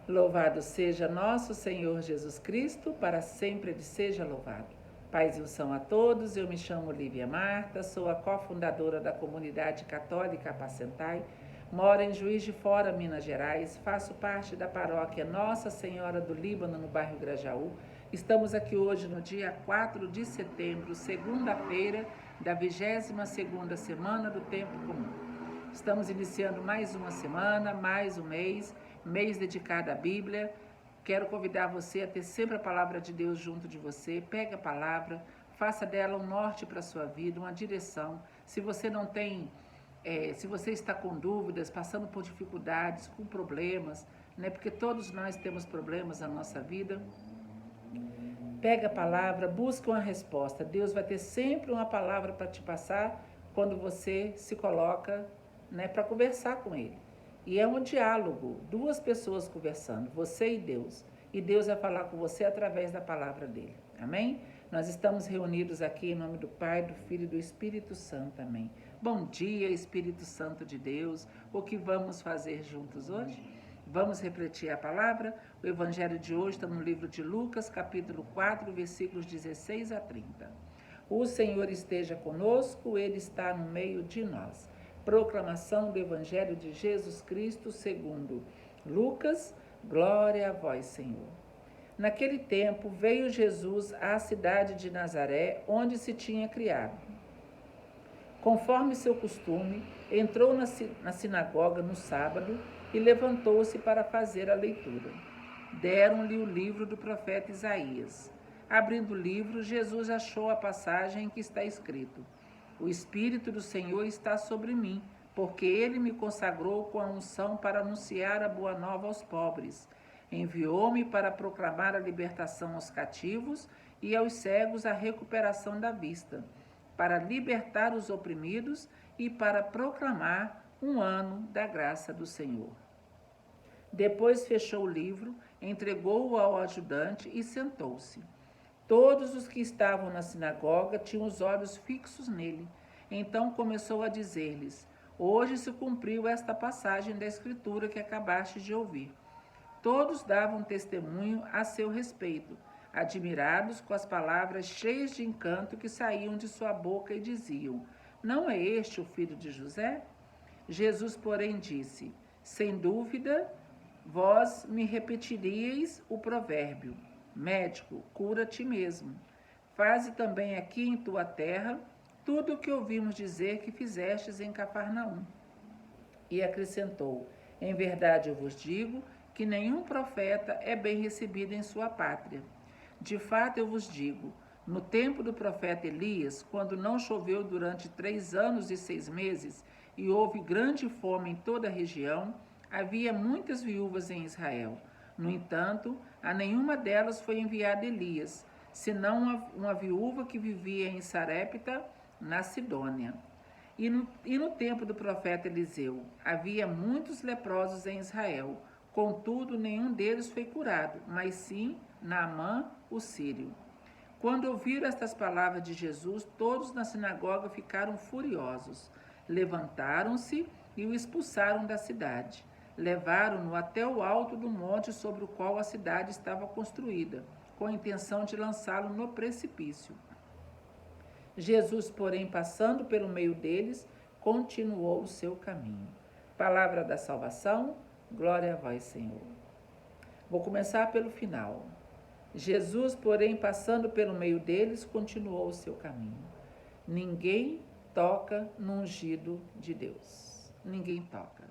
Louvado seja nosso Senhor Jesus Cristo, para sempre Ele seja louvado. Paz e unção a todos, eu me chamo Lívia Marta, sou a cofundadora da Comunidade Católica Apacentai, moro em Juiz de Fora, Minas Gerais, faço parte da paróquia Nossa Senhora do Líbano, no bairro Grajaú. Estamos aqui hoje no dia 4 de setembro, segunda-feira da 22ª semana do Tempo Comum. Estamos iniciando mais uma semana, mais um mês dedicado à Bíblia. Quero convidar você a ter sempre a palavra de Deus junto de você. Pegue a palavra, faça dela um norte para a sua vida, uma direção. Se você não tem, se você está com dúvidas, passando por dificuldades, com problemas, né? Porque todos nós temos problemas na nossa vida. Pega a palavra, busca uma resposta. Deus vai ter sempre uma palavra para te passar quando você se coloca, né, para conversar com Ele. E é um diálogo, duas pessoas conversando, você e Deus. E Deus vai falar com você através da palavra dele. Amém? Nós estamos reunidos aqui em nome do Pai, do Filho e do Espírito Santo. Amém. Bom dia, Espírito Santo de Deus. O que vamos fazer juntos hoje? Vamos refletir a palavra. O evangelho de hoje está no livro de Lucas, capítulo 4, versículos 16 a 30. O Senhor esteja conosco, Ele está no meio de nós. Proclamação do Evangelho de Jesus Cristo segundo Lucas. Glória a vós, Senhor. Naquele tempo veio Jesus à cidade de Nazaré, onde se tinha criado. Conforme seu costume, entrou na sinagoga no sábado e levantou-se para fazer a leitura. Deram-lhe o livro do profeta Isaías. Abrindo o livro, Jesus achou a passagem em que está escrito: O Espírito do Senhor está sobre mim, porque Ele me consagrou com a unção para anunciar a boa nova aos pobres. Enviou-me para proclamar a libertação aos cativos e aos cegos a recuperação da vista, para libertar os oprimidos e para proclamar um ano da graça do Senhor. Depois fechou o livro, entregou-o ao ajudante e sentou-se. Todos os que estavam na sinagoga tinham os olhos fixos nele. Então começou a dizer-lhes: Hoje se cumpriu esta passagem da Escritura que acabaste de ouvir. Todos davam testemunho a seu respeito, admirados com as palavras cheias de encanto que saíam de sua boca e diziam: Não é este o filho de José? Jesus, porém, disse: Sem dúvida, vós me repetiríeis o provérbio: Médico, cura a ti mesmo. Faze também aqui em tua terra tudo o que ouvimos dizer que fizestes em Cafarnaum. E acrescentou: Em verdade eu vos digo que nenhum profeta é bem recebido em sua pátria. De fato eu vos digo, no tempo do profeta Elias, quando não choveu durante 3 anos e 6 meses e houve grande fome em toda a região, havia muitas viúvas em Israel. No entanto, a nenhuma delas foi enviado Elias, senão uma viúva que vivia em Sarepta, na Sidônia. E no tempo do profeta Eliseu, havia muitos leprosos em Israel, contudo nenhum deles foi curado, mas sim Naamã, o sírio. Quando ouviram estas palavras de Jesus, todos na sinagoga ficaram furiosos. Levantaram-se e o expulsaram da cidade. Levaram-no até o alto do monte sobre o qual a cidade estava construída, com a intenção de lançá-lo no precipício. Jesus, porém, passando pelo meio deles, continuou o seu caminho. Palavra da salvação, glória a vós, Senhor. Vou começar pelo final. Jesus, porém, passando pelo meio deles, continuou o seu caminho. Ninguém toca no ungido de Deus. Ninguém toca.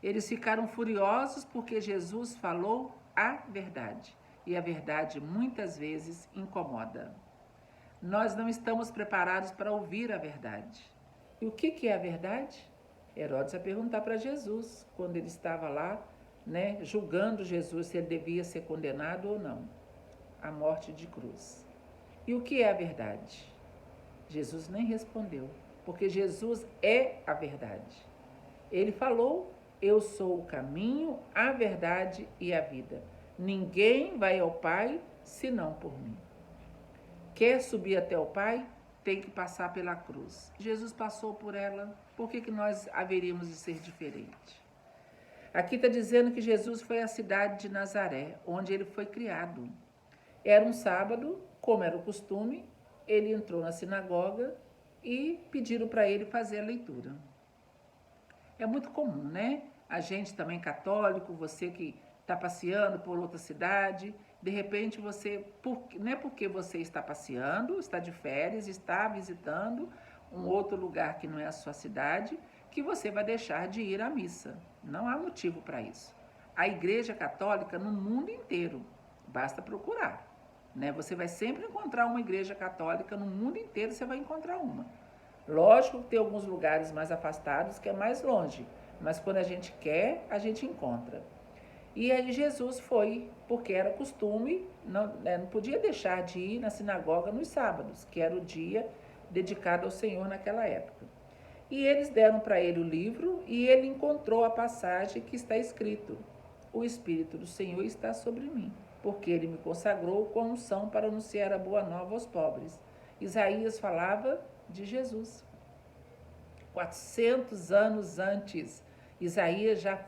Eles ficaram furiosos porque Jesus falou a verdade. E a verdade muitas vezes incomoda. Nós não estamos preparados para ouvir a verdade. E o que é a verdade? Herodes vai perguntar para Jesus, quando ele estava lá, né, julgando Jesus se ele devia ser condenado ou não, à morte de cruz. E o que é a verdade? Jesus nem respondeu, porque Jesus é a verdade. Ele falou: Eu sou o caminho, a verdade e a vida. Ninguém vai ao Pai senão por mim. Quer subir até o Pai? Tem que passar pela cruz. Jesus passou por ela, por que nós haveríamos de ser diferentes? Aqui está dizendo que Jesus foi à cidade de Nazaré, onde ele foi criado. Era um sábado, como era o costume, ele entrou na sinagoga e pediram para ele fazer a leitura. É muito comum, né? A gente também católico, você que está passeando por outra cidade, de repente você, não é porque você está passeando, está de férias, está visitando um outro lugar que não é a sua cidade, que você vai deixar de ir à missa. Não há motivo para isso. A Igreja Católica no mundo inteiro, basta procurar, né? Você vai sempre encontrar uma Igreja Católica no mundo inteiro, você vai encontrar uma. Lógico que tem alguns lugares mais afastados que é mais longe, mas quando a gente quer, a gente encontra. E aí Jesus foi, porque era costume, não podia deixar de ir na sinagoga nos sábados, que era o dia dedicado ao Senhor naquela época. E eles deram para ele o livro e ele encontrou a passagem que está escrito: o Espírito do Senhor está sobre mim, porque ele me consagrou com unção para anunciar a boa nova aos pobres. Isaías falava de Jesus. 400 anos antes, Isaías já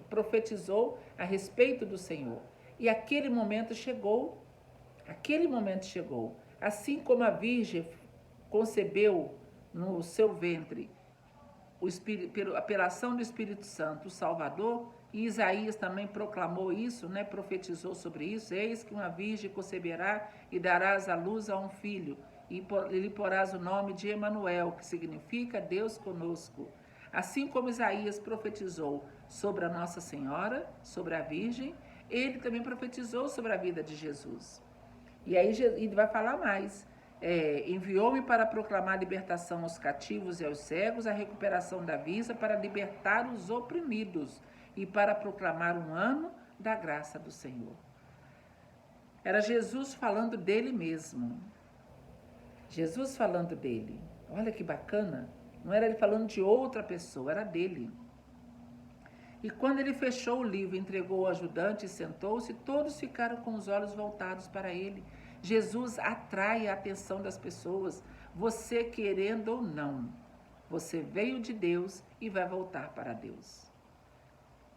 profetizou a respeito do Senhor. E aquele momento chegou. Assim como a Virgem concebeu no seu ventre pela ação do Espírito Santo, o Salvador, e Isaías também proclamou isso, né? Profetizou sobre isso: eis que uma virgem conceberá e darás à luz a um filho, e lhe porás o nome de Emanuel, que significa Deus conosco. Assim como Isaías profetizou sobre a Nossa Senhora, sobre a Virgem, ele também profetizou sobre a vida de Jesus. E aí ele vai falar mais. Enviou-me para proclamar a libertação aos cativos e aos cegos, a recuperação da vista, para libertar os oprimidos e para proclamar um ano da graça do Senhor. Era Jesus falando dele mesmo. Jesus falando dele. Olha que bacana. Não era ele falando de outra pessoa, era dele. E quando ele fechou o livro, entregou o ajudante e sentou-se, todos ficaram com os olhos voltados para ele. Jesus atrai a atenção das pessoas, você querendo ou não. Você veio de Deus e vai voltar para Deus.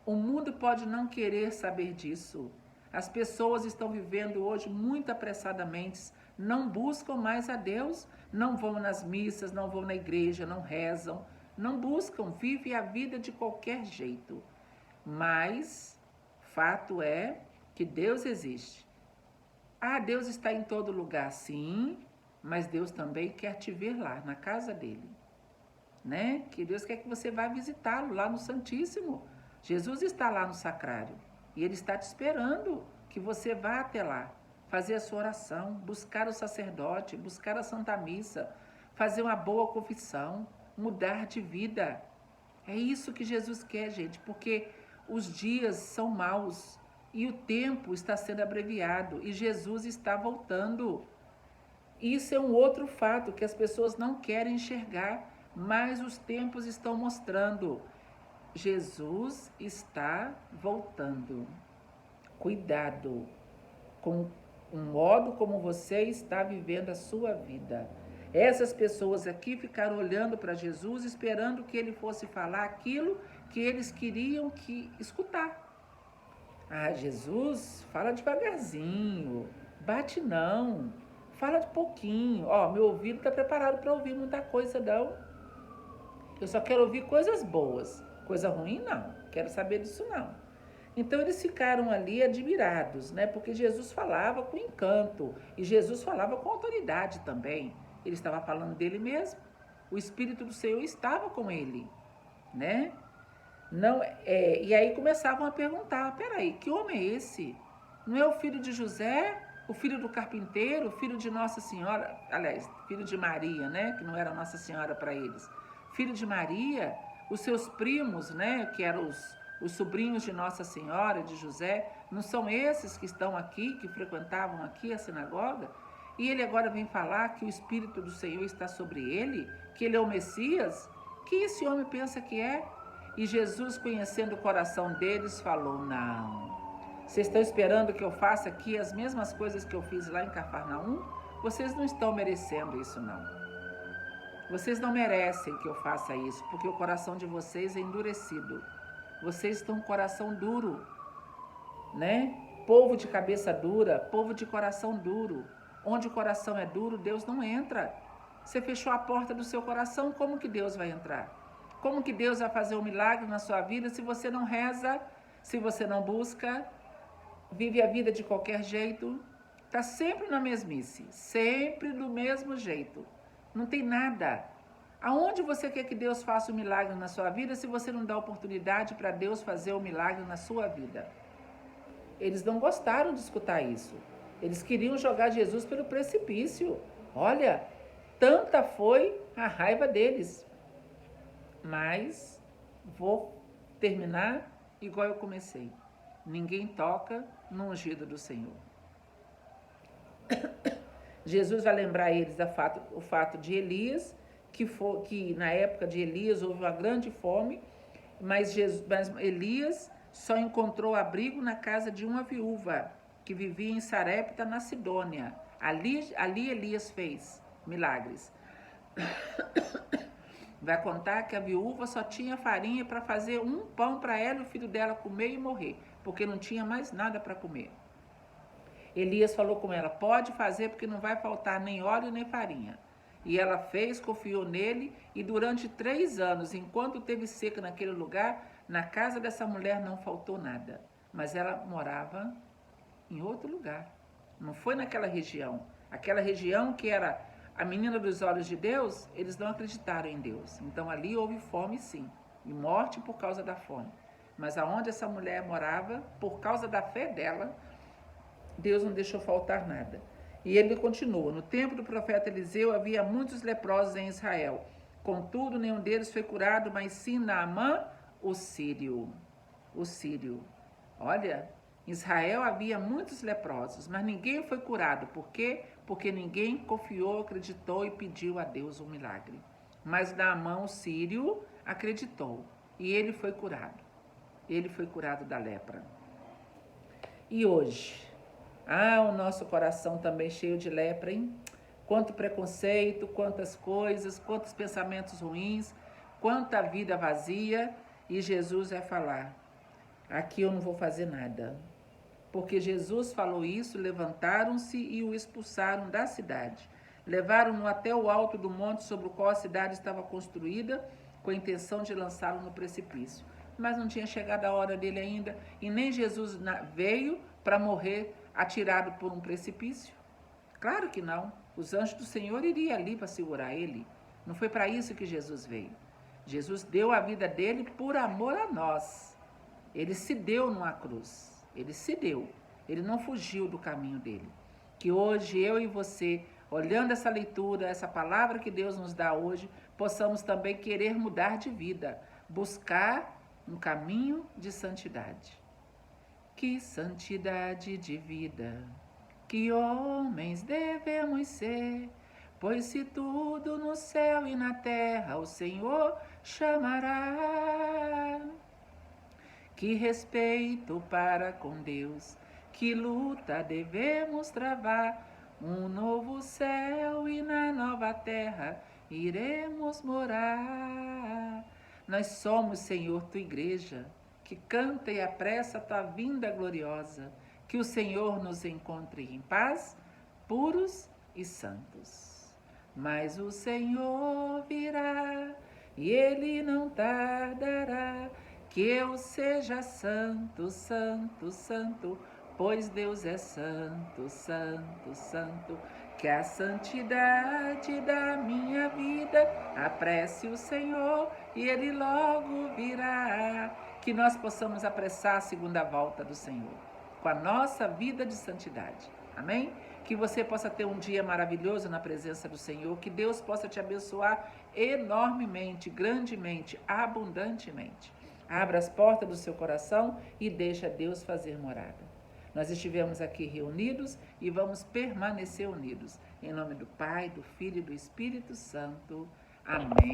O mundo pode não querer saber disso. As pessoas estão vivendo hoje muito apressadamente, não buscam mais a Deus, não vão nas missas, não vão na igreja, não rezam, não buscam, vivem a vida de qualquer jeito. Mas fato é que Deus existe. Deus está em todo lugar, sim, mas Deus também quer te ver lá, na casa dele, né? Que Deus quer que você vá visitá-lo lá no Santíssimo. Jesus está lá no Sacrário e ele está te esperando que você vá até lá, fazer a sua oração, buscar o sacerdote, buscar a Santa Missa, fazer uma boa confissão, mudar de vida. É isso que Jesus quer, gente, porque os dias são maus e o tempo está sendo abreviado e Jesus está voltando. Isso é um outro fato que as pessoas não querem enxergar, mas os tempos estão mostrando. Jesus está voltando. Cuidado com o modo como você está vivendo a sua vida. Essas pessoas aqui ficaram olhando para Jesus, esperando que ele fosse falar aquilo que eles queriam escutar. Jesus, fala devagarzinho, bate não, fala de pouquinho. Meu ouvido está preparado para ouvir muita coisa não. Eu só quero ouvir coisas boas, coisa ruim não, quero saber disso não. Então eles ficaram ali admirados, né? Porque Jesus falava com encanto e Jesus falava com autoridade também. Ele estava falando dele mesmo. O Espírito do Senhor estava com ele, né? E aí começavam a perguntar: peraí, que homem é esse? Não é o filho de José, o filho do carpinteiro, o filho de Nossa Senhora, aliás, filho de Maria, né? Que não era Nossa Senhora para eles. Filho de Maria, os seus primos, né? Que eram os sobrinhos de Nossa Senhora, de José, não são esses que estão aqui, que frequentavam aqui a sinagoga? E ele agora vem falar que o Espírito do Senhor está sobre ele, que ele é o Messias? Que esse homem pensa que é? E Jesus, conhecendo o coração deles, falou: não, vocês estão esperando que eu faça aqui as mesmas coisas que eu fiz lá em Cafarnaum? Vocês não estão merecendo isso não. Vocês não merecem que eu faça isso, porque o coração de vocês é endurecido. vocês estão com coração duro, né? Povo de cabeça dura, povo de coração duro. Onde o coração é duro, Deus não entra. Você fechou a porta do seu coração, como que Deus vai entrar? Como que Deus vai fazer um milagre na sua vida se você não reza, se você não busca, vive a vida de qualquer jeito? Está sempre na mesmice, sempre do mesmo jeito. Não tem nada. Aonde você quer que Deus faça um milagre na sua vida se você não dá oportunidade para Deus fazer um milagre na sua vida? Eles não gostaram de escutar isso. Eles queriam jogar Jesus pelo precipício. Olha, tanta foi a raiva deles. Mas vou terminar igual eu comecei. Ninguém toca no ungido do Senhor. Jesus vai lembrar eles o fato de Elias, que na época de Elias houve uma grande fome, mas Elias só encontrou abrigo na casa de uma viúva que vivia em Sarepta, na Sidônia. Ali Elias fez milagres. Vai contar que a viúva só tinha farinha para fazer um pão para ela e o filho dela comer e morrer, porque não tinha mais nada para comer. Elias falou com ela, pode fazer porque não vai faltar nem óleo nem farinha. E ela fez, confiou nele, e durante 3 anos, enquanto teve seca naquele lugar, na casa dessa mulher não faltou nada. Mas ela morava em outro lugar, não foi naquela região. Aquela região que era a menina dos olhos de Deus, eles não acreditaram em Deus. Então ali houve fome sim, e morte por causa da fome. Mas aonde essa mulher morava, por causa da fé dela, Deus não deixou faltar nada. E ele continua, no tempo do profeta Eliseu havia muitos leprosos em Israel. Contudo, nenhum deles foi curado, mas sim Naamã, o sírio. O sírio. Olha, em Israel havia muitos leprosos, mas ninguém foi curado. Por quê? Porque ninguém confiou, acreditou e pediu a Deus um milagre. Mas Naamã, o sírio, acreditou e ele foi curado. Ele foi curado da lepra. E hoje? O nosso coração também cheio de lepra, hein? Quanto preconceito, quantas coisas, quantos pensamentos ruins, quanta vida vazia. E Jesus vai falar, aqui eu não vou fazer nada. Porque Jesus falou isso, levantaram-se e o expulsaram da cidade. Levaram-no até o alto do monte sobre o qual a cidade estava construída, com a intenção de lançá-lo no precipício. Mas não tinha chegado a hora dele ainda, e nem Jesus veio para morrer atirado por um precipício. Claro que não. Os anjos do Senhor iriam ali para segurar ele. Não foi para isso que Jesus veio. Jesus deu a vida dele por amor a nós. Ele se deu numa cruz. Ele se deu. Ele não fugiu do caminho dele. Que hoje eu e você, olhando essa leitura, essa palavra que Deus nos dá hoje, possamos também querer mudar de vida, buscar um caminho de santidade. Que santidade de vida, que homens devemos ser, pois se tudo no céu e na terra o Senhor chamará. Que respeito para com Deus, que luta devemos travar, um novo céu e na nova terra iremos morar. Nós somos, Senhor, tua igreja, que canta e apressa a tua vinda gloriosa, que o Senhor nos encontre em paz, puros e santos. Mas o Senhor virá e ele não tardará, que eu seja santo, santo, santo, pois Deus é santo, santo, santo. Que a santidade da minha vida apresse o Senhor e ele logo virá. Que nós possamos apressar a segunda volta do Senhor com a nossa vida de santidade. Amém? Que você possa ter um dia maravilhoso na presença do Senhor. Que Deus possa te abençoar enormemente, grandemente, abundantemente. Abra as portas do seu coração e deixa Deus fazer morada. Nós estivemos aqui reunidos e vamos permanecer unidos. Em nome do Pai, do Filho e do Espírito Santo. Amém.